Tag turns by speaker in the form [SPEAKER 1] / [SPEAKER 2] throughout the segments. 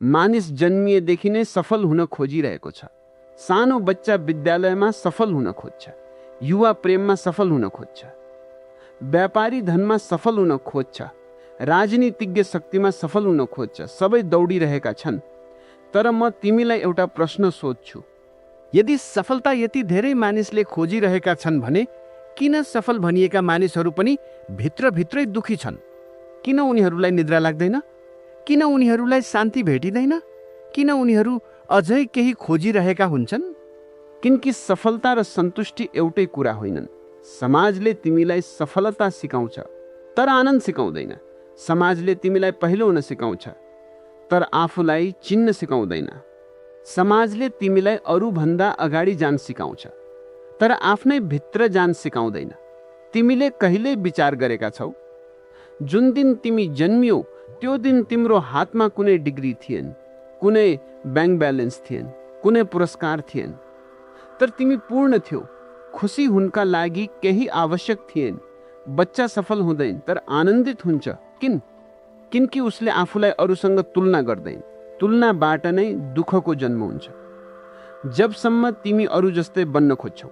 [SPEAKER 1] मानिस जन्मिएदेखि नै सफल हुन खोजिरहेको छ। सानो बच्चा विद्यालयमा सफल हुन खोज्छ, युवा प्रेममा सफल हुन खोज्छ, व्यापारी धनमा सफल हुन खोज्छ, राजनीतिज्ञ शक्तिमा सफल हुन खोज्छ। सबै दौडिरहेका छन्। तर म तिमीलाई एउटा प्रश्न सोध्छु,
[SPEAKER 2] यदि सफलता यति धेरै मानिसले खोजिरहेका छन् भने किन सफल भनिएका मानिसहरू पनि भित्रभित्रै दुखी छन्? किन उनीहरूलाई निद्रा लाग्दैन? किन उनीहरूलाई शान्ति भेटिँदैन? किन उनीहरू अझै केही खोजिरहेका हुन्छन्?
[SPEAKER 1] किनकि सफलता र सन्तुष्टि एउटै कुरा होइनन्। समाजले तिमीलाई सफलता सिकाउँछ तर आनन्द सिकाउँदैन। समाजले तिमीलाई पहिलो हुन सिकाउँछ तर आफूलाई चिन्न सिकाउँदैन। समाजले तिमीलाई अरूभन्दा अगाडि जान सिकाउँछ तर आफ्नै भित्र जान सिकाउँदैन। तिमीले कहिले विचार गरेका छौ, जुन दिन तिमी जन्मियौ त्यो दिन तिम्रो हातमा कुनै डिग्री थिएन, कुनै ब्याङ्क ब्यालेन्स थिएन, कुनै पुरस्कार थिएन, तर तिमी पूर्ण थियौ। खुसी हुनका लागि केही आवश्यक थिएन। बच्चा सफल हुँदैन तर आनन्दित हुन्छ। किनकि उसले आफूलाई अरूसँग तुलना गर्दैन। तुलनाबाट नै दुःखको जन्म हुन्छ। जबसम्म तिमी अरू जस्तै बन्न खोज्छौ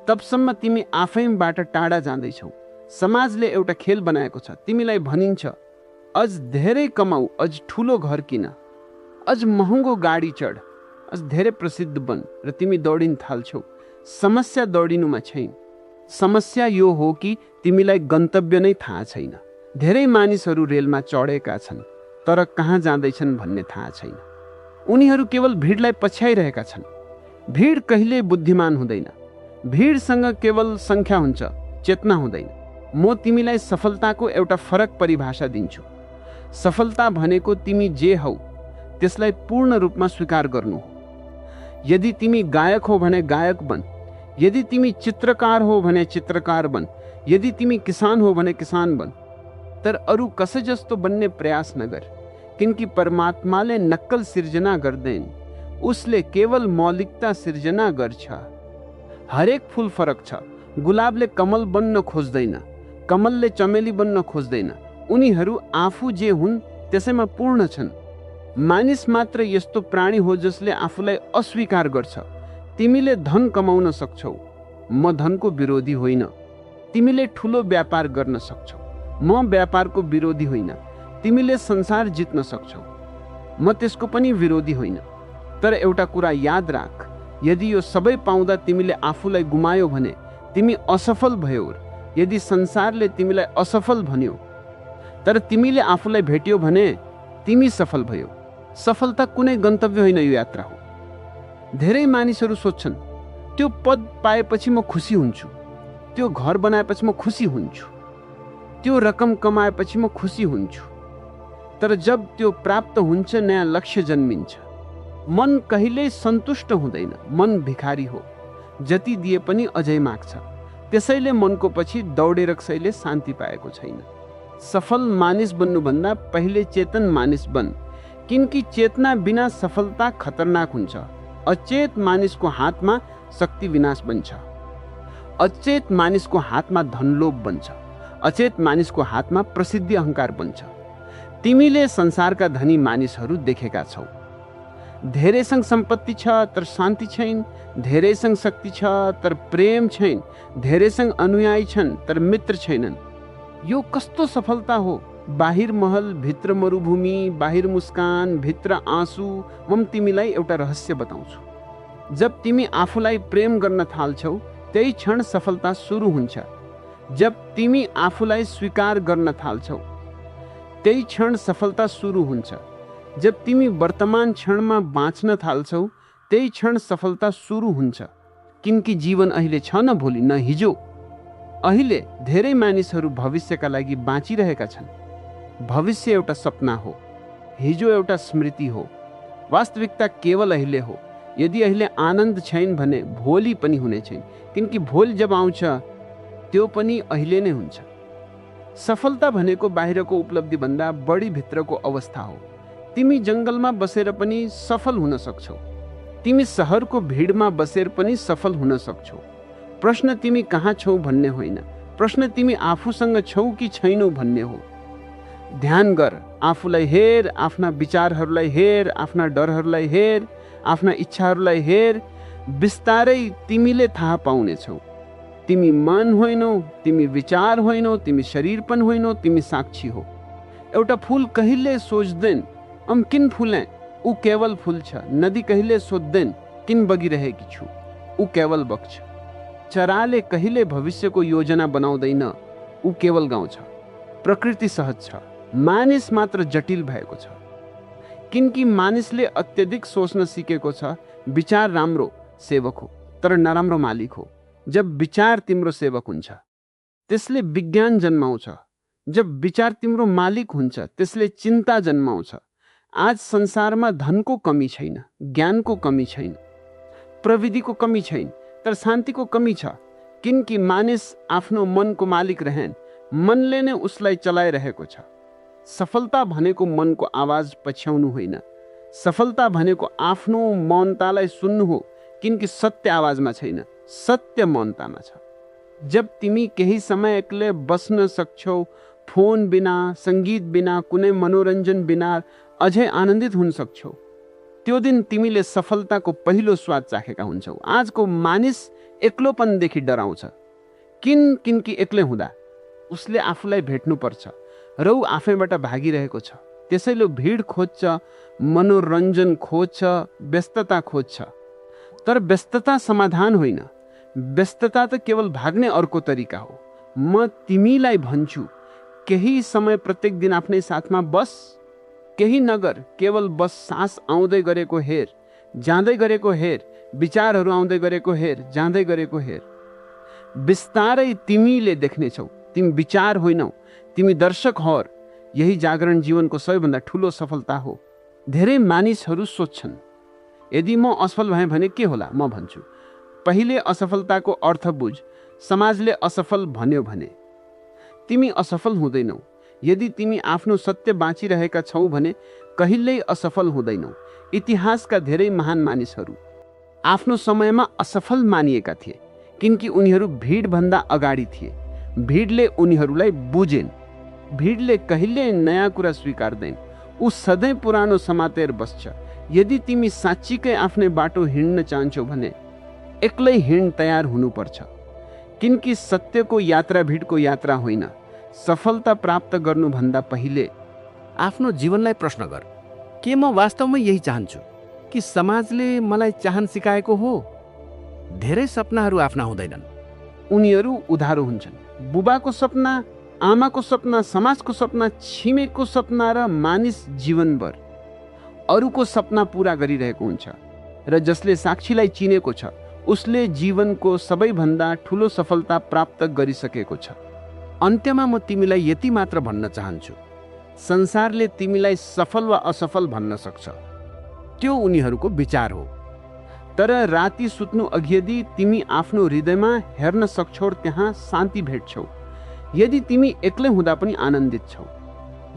[SPEAKER 1] तबसम्म तिमी आफैबाट टाढा जाँदैछौ। समाजले एउटा खेल बनाएको छ। तिमीलाई भनिन्छ अझ धेरै कमाऊ, अझ ठुलो घर किन, अझ महँगो गाडी चढ, अझ धेरै प्रसिद्ध बन, र तिमी दौडिन थाल्छौ। समस्या दौडिनुमा छैन। समस्या यो हो कि तिमीलाई गन्तव्य नै थाहा छैन। धेरै मानिसहरू रेलमा चढेका छन् तर कहाँ जाँदैछन् भन्ने थाहा छैन। उनीहरू केवल भिडलाई पछ्याइरहेका छन्। भिड कहिल्यै बुद्धिमान हुँदैन। भिडसँग केवल सङ्ख्या हुन्छ, चेतना हुँदैन। म तिमीलाई सफलताको एउटा फरक परिभाषा दिन्छु। सफलता भनेको तिमी जे हौ त्यसलाई पूर्ण रूपमा स्वीकार गर्नु हो। यदि तिमी गायक हो भने गायक बन, यदि तिमी चित्रकार हो भने चित्रकार बन, यदि तिमी किसान हो भने किसान बन, तर अरू कसै जस्तो बन्ने प्रयास नगर। किनकि परमात्माले नक्कल सिर्जना गर्दैन, उसले केवल मौलिकता सिर्जना गर्छ। हरेक फूल फरक छ। गुलाबले कमल बन्न खोज्दैन, कमलले चमेली बन्न खोज्दैन। उनीहरू आफू जे हुन् त्यसैमा पूर्ण छन्। मानिस मात्र यस्तो प्राणी हो जसले आफूलाई अस्वीकार गर्छ। तिमीले धन कमाउन सक्छौ, म धनको विरोधी होइन। तिमीले ठुलो व्यापार गर्न सक्छौ, म व्यापारको विरोधी होइन। तिमीले संसार जित्न सक्छौ, म त्यसको पनि विरोधी होइन। तर एउटा कुरा याद राख, यदि यो सबै पाउँदा तिमीले आफूलाई गुमायो भने तिमी असफल भयौ। यदि संसारले तिमीलाई असफल भन्यो तर तिमीले आफूलाई भेट्यौ भने तिमी सफल भयौ। सफलता कुनै गन्तव्य होइन, यो यात्रा हो। धेरै मानिसहरू सोच्छन् त्यो पद पाएपछि म खुसी हुन्छु, त्यो घर बनाएपछि म खुसी हुन्छु, त्यो रकम कमाएपछि म खुसी हुन्छु। तर जब त्यो प्राप्त हुन्छ, नयाँ लक्ष्य जन्मिन्छ, मन कहिल्यै सन्तुष्ट हुँदैन। मन भिखारी हो, जति दिए पनि अझै माग्छ। त्यसैले मनको पछि दौडेर कसैले शान्ति पाएको छैन। सफल मानिस बन्नुभन्दा पहिले चेतन मानिस बन, किनकि चेतना बिना सफलता खतरनाक हुन्छ। अचेत मानिसको हातमा शक्ति विनाश बन्छ। अचेत मानिसको हातमा धनलोभ बन्छ। अचेत मानिसको हातमा प्रसिद्धि अहङ्कार बन्छ। तिमीले संसारका धनी मानिसहरू देखेका छौ। धेरैसँग सम्पत्ति छ तर शान्ति छैन। धेरैसँग शक्ति छ तर प्रेम छैन। धेरैसँग अनुयायी छन् तर मित्र छैनन्। यो कस्तो सफलता हो? बाहिर महल, भित्र मरुभूमि, बाहिर मुस्कान, भित्र आँसु। म तिमीलाई एउटा रहस्य बताउँछु। जब तिमी आफूलाई प्रेम गर्न थाल्छौ त्यही क्षण सफलता सुरु हुन्छ। जब तिमी आफूलाई स्वीकार गर्न थाल्छौ त्यही क्षण सफलता सुरु हुन्छ। जब तिमी वर्तमान क्षणमा बाँच्न थाल्छौ त्यही क्षण सफलता सुरु हुन्छ। किनकि जीवन अहिले छ न भोलि न हिजो। अहिले धेरै मानिसहरू भविष्यका लागि बाँचिरहेका छन्। भविष्य एउटा सपना हो, हिजो एउटा स्मृति हो। वास्तविकता केवल अहिले हो। यदि अहिले आनन्द छैन भने भोलि पनि हुने छैन। किनकि भोलि जब आउँछ त्यो पनि अहिले नै हुन्छ। सफलता भनेको बाहिरको उपलब्धि भन्दा बढी भित्रको अवस्था हो। तिमी जङ्गलमा बसेर पनि सफल हुन सक्छौ। तिमी शहरको भिडमा बसेर पनि सफल हुन सक्छौ। प्रश्न तिमी कहाँ छौ भन्ने होइन, प्रश्न तिमी आफूसँग छौ कि छैनौ भन्ने हो। ध्यान गर, आफूलाई हेर, आफ्ना विचारहरूलाई हेर, आफ्ना डरहरूलाई हेर, आफ्ना इच्छाहरूलाई हेर। बिस्तारै तिमीले थाहा पाउनेछौ। तिमी मन होइनौ, तिमी विचार होइनौ, तिमी शरीर पनि होइनौ, तिमी साक्षी हो। एउटा फूल कहिले सोच्दैन किन फुलें, ऊ केवल फूल छ। नदी कहिले सोध्दैन किन बगिरहेकी छु, ऊ केवल बग्छ। चराले कहिले भविष्यको योजना बनाउँदैन, ऊ केवल गाउँछ। प्रकृति सहज छ, मानिस मात्र जटिल भएको छ। किनकि मानिसले अत्यधिक सोच्न सिकेको छ। विचार राम्रो सेवक हो तर नराम्रो मालिक हो। जब विचार तिम्रो सेवक हुन्छ त्यसले विज्ञान जन्माउँछ। जब विचार तिम्रो मालिक हुन्छ त्यसले चिन्ता जन्माउँछ। आज संसारमा धनको कमी छैन, ज्ञानको कमी छैन, प्रविधिको कमी छैन, तर शान्तिको कमी छ। किनकि मानिस आफ्नो मनको मालिक रहेन, मनले नै उसलाई चलाइरहेको छ। सफलता भनेको मनको आवाज पछ्याउनु होइन, सफलता भनेको आफ्नो मौनतालाई सुन्नु हो। किनकि सत्य आवाजमा छैन, सत्य मौनतामा छ। जब तिमी केही समय एक्लै बस्न सक्छौ, फोन बिना, सङ्गीत बिना, कुनै मनोरञ्जन बिना अझै आनन्दित हुन सक्छौ, त्यो दिन तिमीले सफलताको पहिलो स्वाद चाखेका हुन्छौ। आजको मानिस एक्लोपनदेखि डराउँछ। किनकि एक्लै हुँदा उसले आफूलाई भेट्नुपर्छ र ऊ आफैबाट भागिरहेको छ। त्यसैले भिड खोज्छ, मनोरञ्जन खोज्छ, व्यस्तता खोज्छ। तर व्यस्तता समाधान होइन, व्यस्तता त केवल भाग्ने अर्को तरिका हो। म तिमीलाई भन्छु, केही समय प्रत्येक दिन आफ्नै साथमा बस, केही नगर, केवल बस। सास आउँदै गरेको हेर, जाँदै गरेको हेर, विचारहरू आउँदै गरेको हेर, जाँदै गरेको हेर। बिस्तारै तिमीले देख्नेछौ तिमी विचार होइनौ, तिमी दर्शक हौ। यही जागरण जीवनको सबैभन्दा ठुलो सफलता हो। धेरै मानिसहरू सोध्छन्, यदि म असफल भएँ भने के होला? म भन्छु, पहिले असफलताको अर्थ बुझ। समाजले असफल भन्यो भने तिमी असफल हुँदैनौ। यदि तिमी आफ्नो सत्य बाँचिरहेका छौ भने कहिल्यै असफल हुँदैनौ। इतिहासका धेरै महान मानिसहरू आफ्नो समयमा असफल मानिएका थिए, किनकि उनीहरू भिडभन्दा अगाडि थिए। भिडले उनीहरूलाई बुझेन। भिडले कहिल्यै नयाँ कुरा स्वीकार्दैन, ऊ सधैँ पुरानो समातेर बस्छ। यदि तिमी साँच्चीकै आफ्नै बाटो हिँड्न चाहन्छौ भने एक्लै हिँड तयार हुनुपर्छ। किनकि सत्यको यात्रा भिडको यात्रा होइन। सफलता प्राप्त गर्नुभन्दा पहिले
[SPEAKER 2] आफ्नो जीवनलाई प्रश्न गर, के म वास्तवमै यही चाहन्छु कि समाजले मलाई चाहन सिकाएको हो? धेरै सपनाहरू आफ्ना हुँदैनन्,
[SPEAKER 1] उनीहरू उधारो हुन्छन्। बुबाको सपना, आमाको सपना, समाजको सपना, छिमेकको सपना र मानिस जीवनभर अरूको सपना पूरा गरिरहेको हुन्छ। र जसले साक्षीलाई चिनेको छ उसले जीवनको सबैभन्दा ठुलो सफलता प्राप्त गरिसकेको छ।
[SPEAKER 2] अन्त्यमा म तिमीलाई यति मात्र भन्न चाहन्छु, संसारले तिमीलाई सफल वा असफल भन्न सक्छ, त्यो उनीहरूको विचार हो।
[SPEAKER 1] तर राति सुत्नु अघि यदि तिमी आफ्नो हृदयमा हेर्न सक्छौ, त्यहाँ शान्ति भेट्छौ। यदि तिमी एक्लै हुँदा पनि आनन्दित छौ,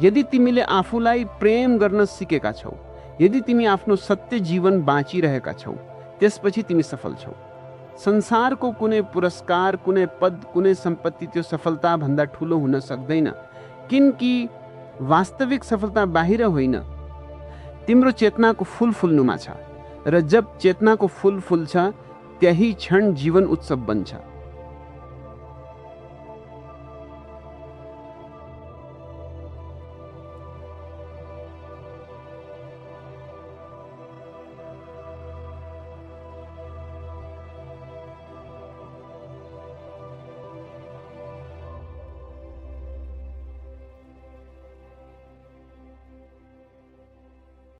[SPEAKER 1] यदि तिमीले आफूलाई प्रेम गर्न सिकेका छौ, यदि तिमी आफ्नो सत्य जीवन बाँचिरहेका छौ, त्यसपछि तिमी सफल छौ। संसारको कुनै पुरस्कार, कुनै पद, कुनै सम्पत्ति त्यो सफलता भन्दा ठुलो हुन सक्दैन। किनकि वास्तविक सफलता बाहिर होइन, तिम्रो चेतनाको फूल फुल्नुमा छ। र जब चेतनाको फूल फुल्छ त्यही क्षण जीवन उत्सव बन्छ।